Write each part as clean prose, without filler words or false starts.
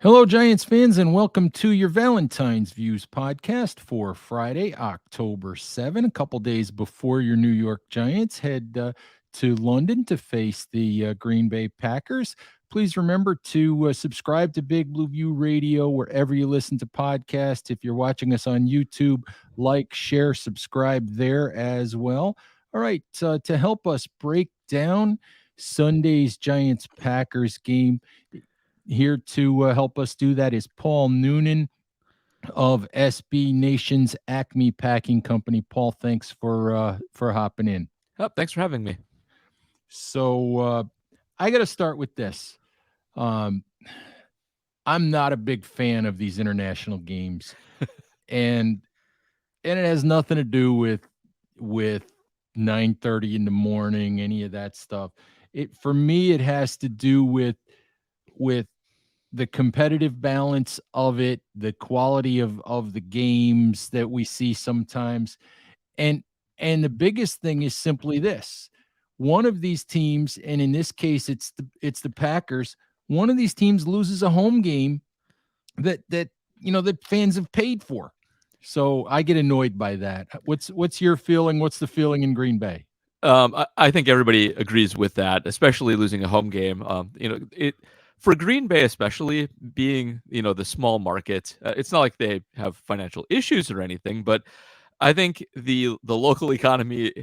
Hello, Giants fans, and welcome to your Valentine's Views podcast for Friday, October 7, a couple days before your New York Giants head to London to face the Green Bay Packers. Please remember to subscribe to Big Blue View Radio wherever you listen to podcasts. If you're watching us on YouTube, like, share, subscribe there as well. All right, to help us break down Sunday's Giants Packers game, here to help us do that is Paul Noonan of SB Nation's Acme Packing Company. Paul, thanks for hopping in. Oh, thanks for having me. So I got to start with this. Um, I'm not a big fan of these international games, and it has nothing to do with 9:30 in the morning, any of that stuff. It for me, it has to do with the competitive balance of it, the quality of the games that we see sometimes. And and the biggest thing is simply this. One of these teams, and in this case it's the Packers, one of these teams loses a home game that fans have paid for. So I get annoyed by that. What's your feeling? What's the feeling in Green Bay? I think everybody agrees with that, especially losing a home game. It for Green Bay, especially being the small market. It's not like they have financial issues or anything, but I think the local economy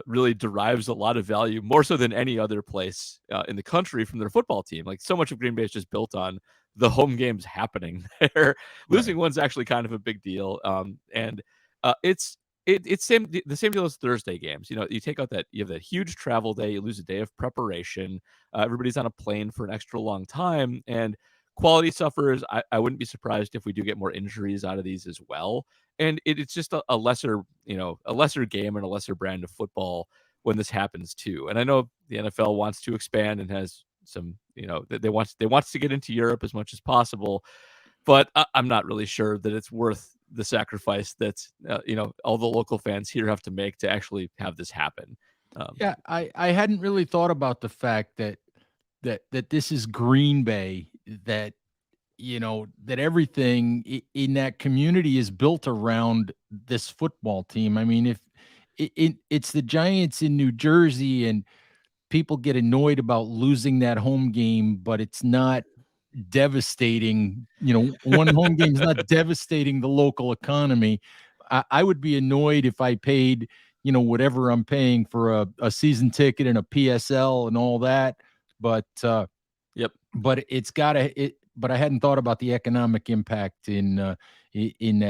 really derives a lot of value more so than any other place in the country from their football team. Like so much of Green Bay is just built on the home games happening there. Losing Right. one's actually kind of a big deal, and it's the same deal as Thursday games. You take out that you have that huge travel day, you lose a day of preparation. Everybody's on a plane for an extra long time, and quality suffers. I wouldn't be surprised if we do get more injuries out of these as well. And it's just a lesser, a lesser game and a lesser brand of football when this happens too. And I know the NFL wants to expand and has some, they wants to get into Europe as much as possible, but I'm not really sure that it's worth the sacrifice that all the local fans here have to make to actually have this happen. Um, Yeah, I hadn't really thought about the fact that this is Green Bay, that that everything in that community is built around this football team. I mean, if it's the Giants in New Jersey and people get annoyed about losing that home game, but it's not devastating. One home game is not devastating the local economy. I would be annoyed if I paid, whatever I'm paying for a season ticket and a PSL and all that. But yep. but it's gotta it but I hadn't thought about the economic impact in that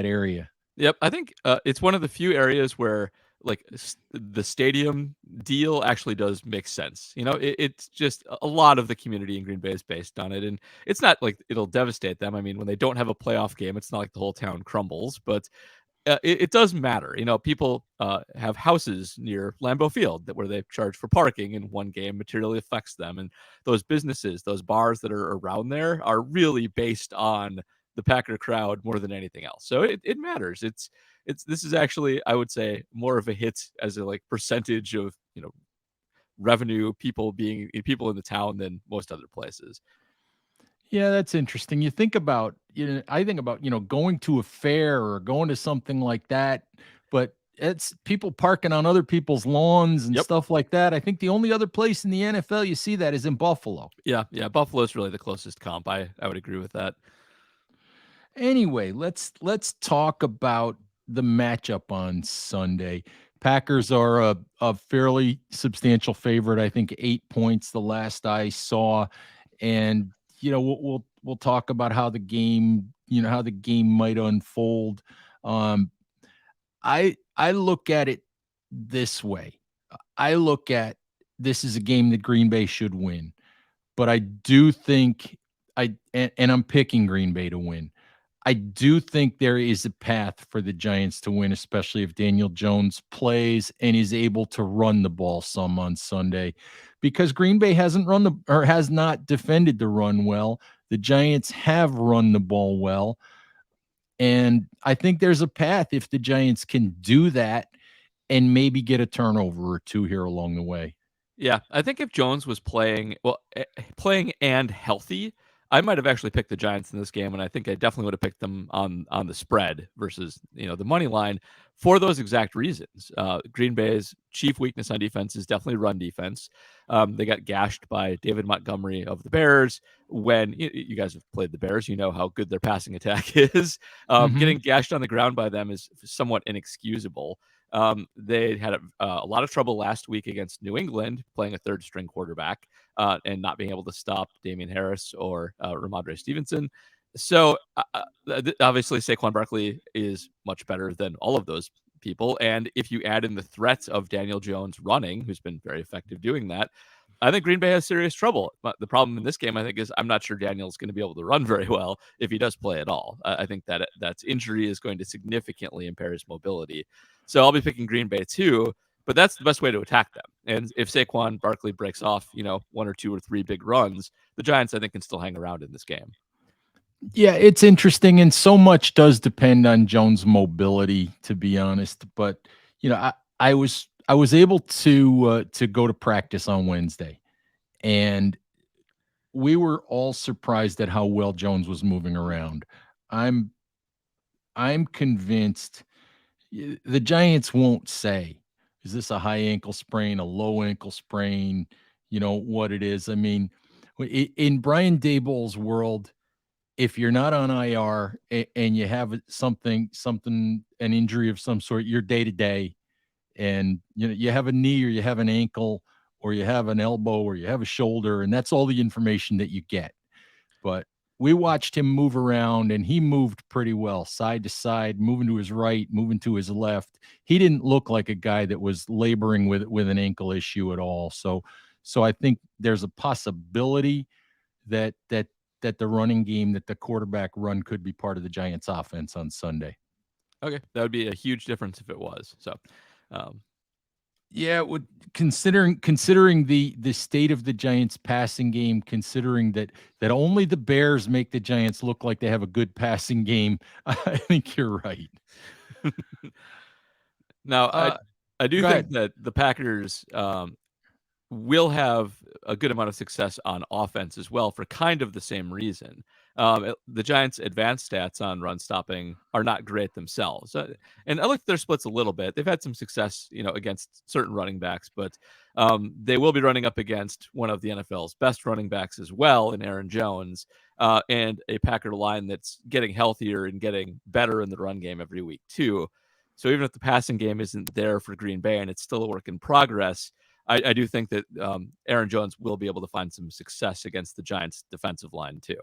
area. Yep, I think, it's one of the few areas where, like, the stadium deal actually does make sense. It's just a lot of the community in Green Bay is based on it, and it's not like it'll devastate them. I mean, when they don't have a playoff game, it's not like the whole town crumbles, but, it does matter. People, have houses near Lambeau Field that where they charge for parking, and one game materially affects them, and those businesses, those bars that are around there are really based on the Packer crowd more than anything else. So it matters. This is actually, I would say, more of a hit as a like percentage of revenue people in the town than most other places. Yeah, that's interesting. I think about, going to a fair or going to something like that, but it's people parking on other people's lawns and Yep. stuff like that. I think the only other place in the NFL you see that is in Buffalo. Yeah. Buffalo's really the closest comp. I would agree with that. Anyway, let's talk about the matchup on Sunday. Packers are a fairly substantial favorite. I think 8 points the last I saw, and we'll talk about how the game might unfold. Um, I look at it this way. I look at this is a game that Green Bay should win, but I do think and I'm picking Green Bay to win. I do think there is a path for the Giants to win, especially if Daniel Jones plays and is able to run the ball some on Sunday, because Green Bay has not defended the run well. The Giants have run the ball well. And I think there's a path if the Giants can do that and maybe get a turnover or two here along the way. Yeah, I think if Jones was playing and healthy, I might have actually picked the Giants in this game, and I think I definitely would have picked them on the spread versus the money line for those exact reasons. Green Bay's chief weakness on defense is definitely run defense. They got gashed by David Montgomery of the Bears. When you guys have played the Bears, you know how good their passing attack is. Mhm. Getting gashed on the ground by them is somewhat inexcusable. They had a lot of trouble last week against New England, playing a third string quarterback and not being able to stop Damian Harris or Ramondre Stevenson. So obviously, Saquon Barkley is much better than all of those people. And if you add in the threats of Daniel Jones running, who's been very effective doing that, I think Green Bay has serious trouble. But the problem in this game, I think, is I'm not sure Daniel's going to be able to run very well if he does play at all. I think that's injury is going to significantly impair his mobility. So I'll be picking Green Bay too, but that's the best way to attack them. And if Saquon Barkley breaks off, one or two or three big runs, the Giants, I think, can still hang around in this game. Yeah, it's interesting, and so much does depend on Jones' mobility, to be honest. But I was able to go to practice on Wednesday, and we were all surprised at how well Jones was moving around. I'm I'm convinced the Giants won't say, is this a high ankle sprain, a low ankle sprain, what it is. I mean, in Brian Daboll's world, if you're not on IR and you have something, an injury of some sort, you're day to day, and you have a knee or you have an ankle or you have an elbow or you have a shoulder, and that's all the information that you get. But we watched him move around, and he moved pretty well, side to side, moving to his right, moving to his left. He didn't look like a guy that was laboring with an ankle issue at all. So I think there's a possibility that the running game, that the quarterback run, could be part of the Giants offense on Sunday. Okay, that would be a huge difference if it was. So, um, Yeah, it would, considering the state of the Giants passing game, considering that only the Bears make the Giants look like they have a good passing game. I think you're right. now Uh, I do Go think ahead. that the Packers will have a good amount of success on offense as well for kind of the same reason. The Giants' advanced stats on run stopping are not great themselves, and I looked at their splits a little bit. They've had some success, against certain running backs, but they will be running up against one of the NFL's best running backs as well, in Aaron Jones, and a Packer line that's getting healthier and getting better in the run game every week too. So even if the passing game isn't there for Green Bay and it's still a work in progress, I do think that Aaron Jones will be able to find some success against the Giants' defensive line too.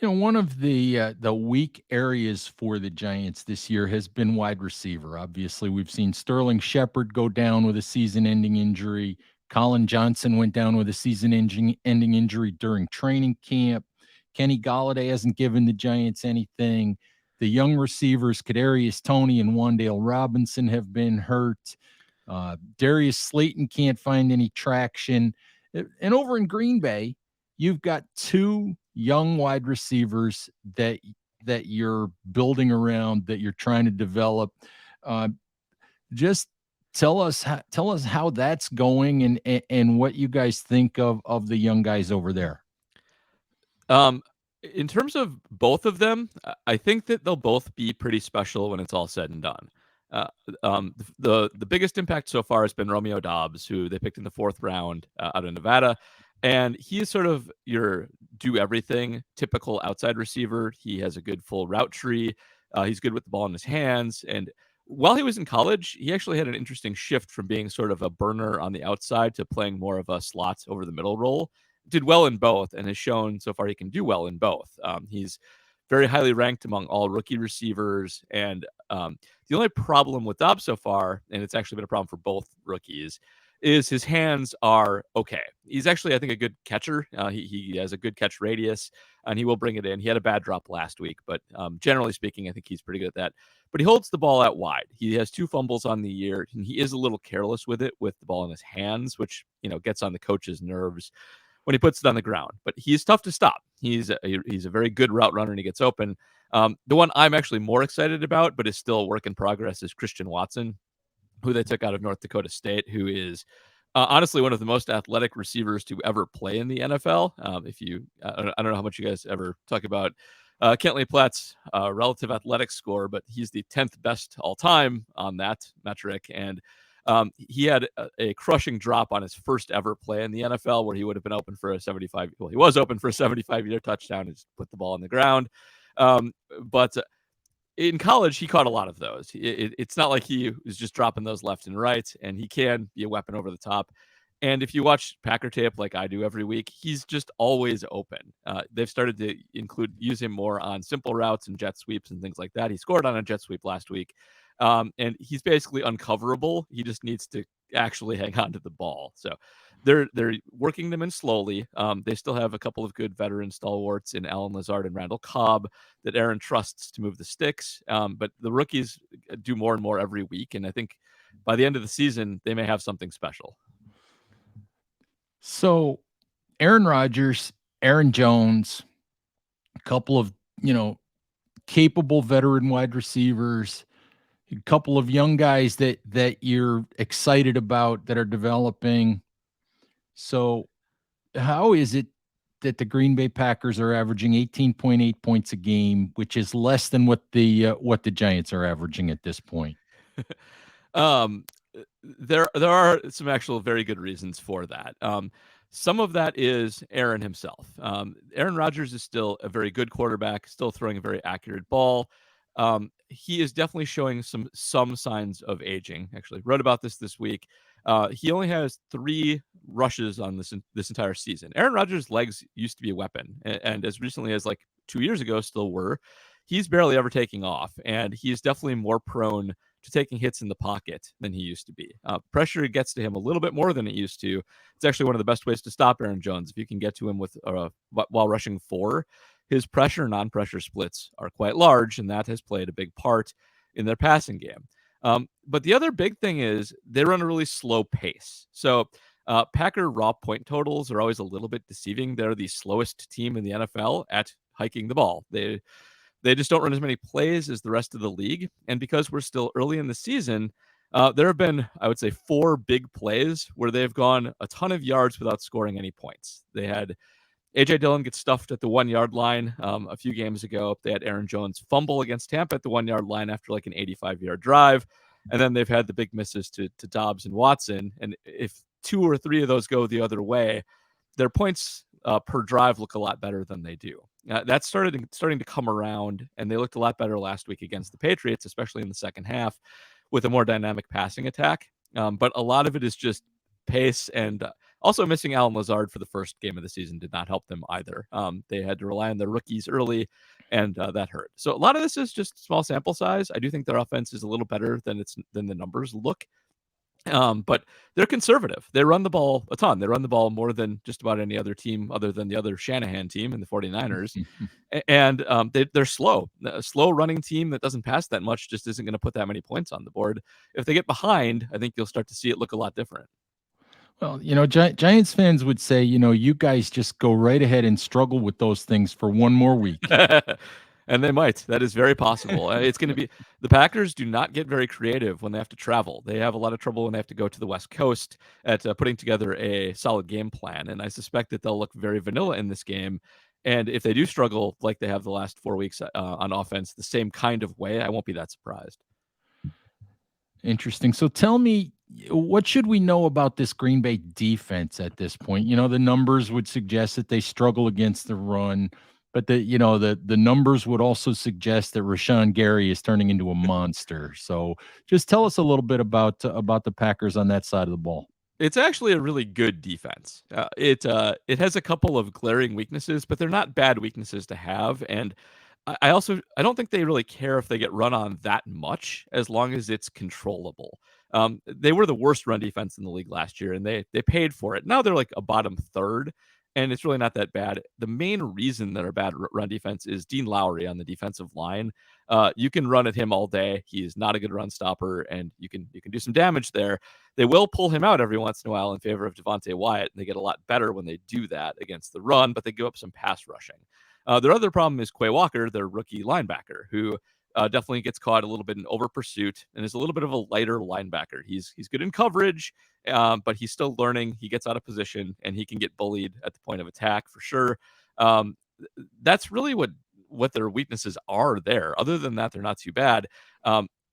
One of the weak areas for the Giants this year has been wide receiver. Obviously, we've seen Sterling Shepard go down with a season-ending injury. Colin Johnson went down with a season-ending injury during training camp. Kenny Golladay hasn't given the Giants anything. The young receivers, Kadarius Toney and Wan'Dale Robinson, have been hurt. Darius Slayton can't find any traction. And over in Green Bay, you've got two young wide receivers that you're building around, that you're trying to develop. Uh, just tell us how that's going, and what you guys think of the young guys over there. Um, in terms of both of them, I think that they'll both be pretty special when it's all said and done. Uh, the biggest impact so far has been Romeo Dobbs, who they picked in the fourth round out of Nevada, and he is sort of your do everything typical outside receiver. He has a good full route tree. He's good with the ball in his hands, and while he was in college, he actually had an interesting shift from being sort of a burner on the outside to playing more of a slot over the middle role. Did well in both and has shown so far he can do well in both. He's very highly ranked among all rookie receivers. And the only problem with Dobbs so far, and it's actually been a problem for both rookies, is his hands are okay. He's actually, I think, a good catcher. He has a good catch radius, and he will bring it in. He had a bad drop last week, but generally speaking, I think he's pretty good at that. But he holds the ball out wide. He has 2 fumbles on the year, and he is a little careless with it, with the ball in his hands, which gets on the coach's nerves when he puts it on the ground. But he's tough to stop. He's a very good route runner, and he gets open. The one I'm actually more excited about, but is still a work in progress, is Christian Watson, who they took out of North Dakota State, who is Honestly, one of the most athletic receivers to ever play in the NFL. If you, I don't know how much you guys ever talk about Kentley Platt's relative athletic score, but he's the 10th best all time on that metric. And he had a crushing drop on his first ever play in the NFL where he would have been open for a 75. Well, he was open for a 75-yard touchdown and just put the ball on the ground. But in college, he caught a lot of those. It's not like he was just dropping those left and right, and he can be a weapon over the top. And if you watch Packer tape like I do every week, he's just always open. They've started to use him more on simple routes and jet sweeps and things like that. He scored on a jet sweep last week, and he's basically uncoverable. He just needs to actually hang on to the ball. So they're working them in slowly. They still have a couple of good veteran stalwarts in Allen Lazard and Randall Cobb that Aaron trusts to move the sticks. But the rookies do more and more every week, and I think by the end of the season, they may have something special. So Aaron Rodgers, Aaron Jones, a couple of, capable veteran wide receivers, a couple of young guys that you're excited about that are developing. So how is it that the Green Bay Packers are averaging 18.8 points a game, which is less than what the Giants are averaging at this point? um, there are some actual very good reasons for that. Some of that is Aaron himself. Aaron Rodgers is still a very good quarterback, still throwing a very accurate ball. He is definitely showing some signs of aging. Actually, wrote about this week. He only has 3 rushes on this entire season. Aaron Rodgers' legs used to be a weapon, and as recently as like 2 years ago, still were. He's barely ever taking off, and he's definitely more prone to taking hits in the pocket than he used to be. Pressure gets to him a little bit more than it used to. It's actually one of the best ways to stop Aaron Jones. If you can get to him with while rushing 4, his pressure non-pressure splits are quite large, and that has played a big part in their passing game. But the other big thing is they run a really slow pace. So Packer raw point totals are always a little bit deceiving. They're the slowest team in the NFL at hiking the ball. They just don't run as many plays as the rest of the league. And because we're still early in the season, there have been, I would say, 4 big plays where they've gone a ton of yards without scoring any points. They had A.J. Dillon get stuffed at the 1-yard line a few games ago. They had Aaron Jones fumble against Tampa at the 1-yard line after like an 85-yard drive. And then they've had the big misses to Dobbs and Watson. And if 2 or 3 of those go the other way, their points per drive look a lot better than they do. That's starting to come around, and they looked a lot better last week against the Patriots, especially in the second half, with a more dynamic passing attack. But a lot of it is just pace, and also missing Allen Lazard for the first game of the season did not help them either. They had to rely on their rookies early, and that hurt. So a lot of this is just small sample size. I do think their offense is a little better than the numbers look. But they're conservative. They run the ball a ton. They run the ball more than just about any other team other than the other Shanahan team in the 49ers. And they're slow. A slow running team that doesn't pass that much just isn't going to put that many points on the board. If they get behind, I think you'll start to see it look a lot different. Well, Giants fans would say, you guys just go right ahead and struggle with those things for one more week. And they might. That is very possible. It's going to be the Packers do not get very creative when they have to travel. They have a lot of trouble when they have to go to the West Coast at putting together a solid game plan. And I suspect that they'll look very vanilla in this game. And if they do struggle like they have the last 4 weeks on offense, the same kind of way, I won't be that surprised. Interesting. So tell me, what should we know about this Green Bay defense at this point? The numbers would suggest that they struggle against the run, but the numbers would also suggest that Rashawn Gary is turning into a monster. So just tell us a little bit about the Packers on that side of the ball. It's actually a really good defense. It has a couple of glaring weaknesses, but they're not bad weaknesses to have. And I don't think they really care if they get run on that much as long as it's controllable. They were the worst run defense in the league last year, and they paid for it. Now they're like a bottom third, and it's really not that bad. The main reason they're a bad run defense is Dean Lowry on the defensive line. You can run at him all day. He is not a good run stopper, and you can do some damage there. They will pull him out every once in a while in favor of Devontae Wyatt, and they get a lot better when they do that against the run, but they give up some pass rushing. Their other problem is Quay Walker, their rookie linebacker, who definitely gets caught a little bit in over pursuit and is a little bit of a lighter linebacker. He's good in coverage, but he's still learning. He gets out of position and he can get bullied at the point of attack for sure. Um, that's really what their weaknesses are there. Other than that, they're not too bad.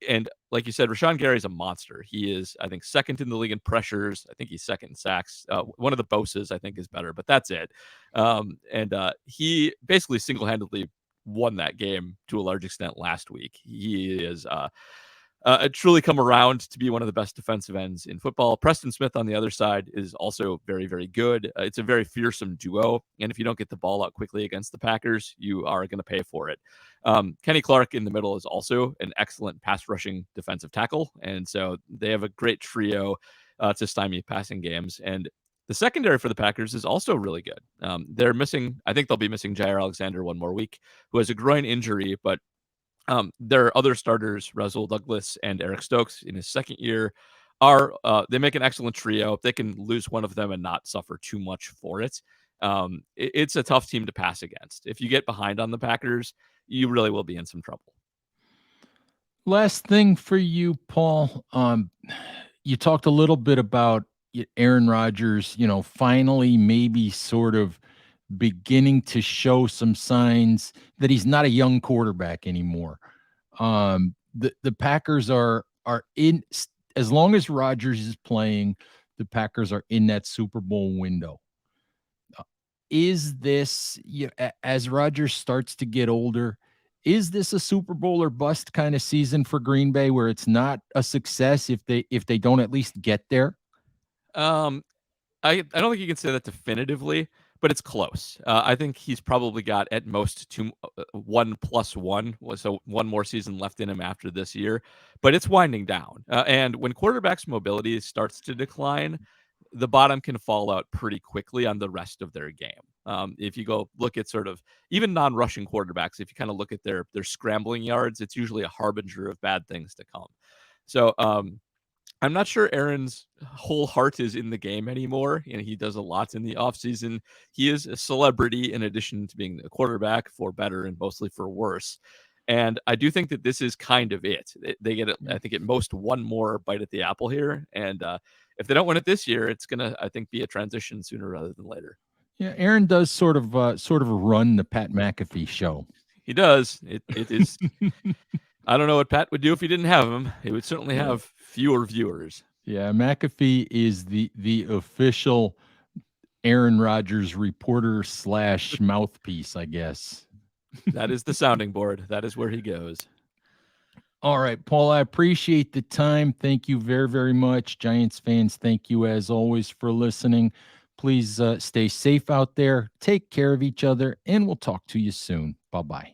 And like you said, Rashawn Gary's a monster. He is, I think, second in the league in pressures. I think he's second in sacks. One of the Boses, I think, is better, but that's it. And he basically single-handedly won that game to a large extent last week. He is truly come around to be one of the best defensive ends in football. Preston Smith on the other side is also very, very good. It's a very fearsome duo, and if you don't get the ball out quickly against the Packers, you are going to pay for it. Kenny Clark in the middle is also an excellent pass rushing defensive tackle, and so they have a great trio to stymie passing games. And the secondary for the Packers is also really good. They're missing, I think they'll be missing Jair Alexander one more week, who has a groin injury, but their other starters, Rasul Douglas and Eric Stokes, in his second year, are they make an excellent trio. They can lose one of them and not suffer too much for it. It's a tough team to pass against. If you get behind on the Packers, you really will be in some trouble. Last thing for you, Paul. You talked a little bit about Aaron Rodgers, finally maybe sort of beginning to show some signs that he's not a young quarterback anymore. The Packers are in, as long as Rodgers is playing, the Packers are in that Super Bowl window. Is this, as Rodgers starts to get older, is this a Super Bowl or bust kind of season for Green Bay where it's not a success if they don't at least get there? I don't think you can say that definitively, but it's close. I think he's probably got at most 1+1, so one more season left in him after this year, but it's winding down. And when quarterbacks' mobility starts to decline, the bottom can fall out pretty quickly on the rest of their game. If you go look at sort of even non-rushing quarterbacks, if you kind of look at their scrambling yards, it's usually a harbinger of bad things to come. So I'm not sure Aaron's whole heart is in the game anymore. He does a lot in the offseason. He is a celebrity in addition to being the quarterback, for better and mostly for worse. And I do think that this is kind of it. They get, I think, at most one more bite at the apple here. And if they don't win it this year, it's going to, I think, be a transition sooner rather than later. Yeah, Aaron does sort of run the Pat McAfee show. He does. It is. I don't know what Pat would do if he didn't have him. He would certainly have fewer viewers. Yeah, McAfee is the official Aaron Rodgers reporter / mouthpiece, I guess. That is the sounding board. That is where he goes. All right, Paul, I appreciate the time. Thank you very, very much. Giants fans, thank you as always for listening. Please stay safe out there. Take care of each other, and we'll talk to you soon. Bye-bye.